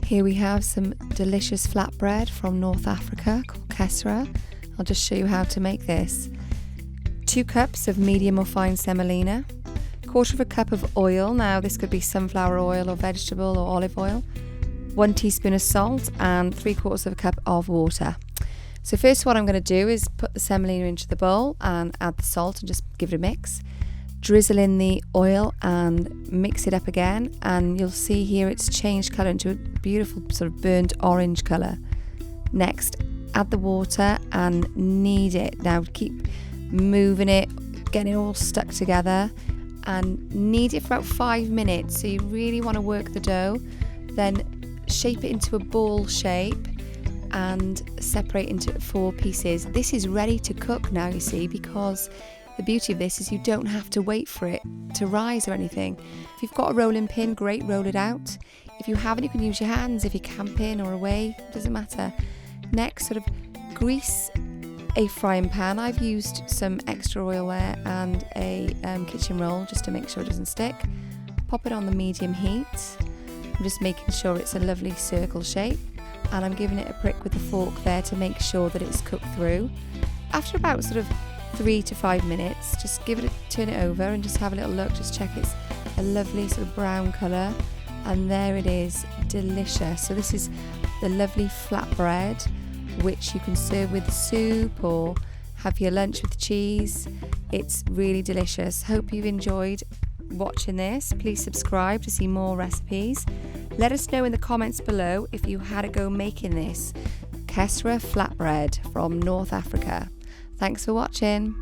Here we have some delicious flatbread from North Africa called Kesra. I'll just show you how to make this. 2 cups of medium or fine semolina, 1/4 cup of oil, now this could be sunflower oil or vegetable or olive oil, 1 teaspoon of salt and 3/4 cup of water. So first what I'm going to do is put the semolina into the bowl and add the salt and just give it a mix. Drizzle in the oil and mix it up again, and you'll see here it's changed colour into a beautiful sort of burnt orange colour. Next, add the water and knead it. Now keep moving it, getting it all stuck together, and knead it for about 5 minutes. So you really want to work the dough, then shape it into a ball shape and separate into 4 pieces. This is ready to cook now, you see, because the beauty of this is you don't have to wait for it to rise or anything. If you've got a rolling pin, great, roll it out. If you haven't, you can use your hands if you're camping or away, doesn't matter. Next, sort of grease a frying pan. I've used some extra oil there and a kitchen roll just to make sure it doesn't stick. Pop it on the medium heat. I'm just making sure it's a lovely circle shape, and I'm giving it a prick with the fork there to make sure that it's cooked through. After about sort of 3 to 5 minutes, just turn it over and just have a little look, just check it's a lovely sort of brown colour, and there it is, delicious. So this is the lovely flatbread, which you can serve with soup or have your lunch with cheese. It's really delicious. Hope you've enjoyed watching this. Please subscribe to see more recipes. Let us know in the comments below if you had a go making this Kesra flatbread from North Africa. Thanks for watching.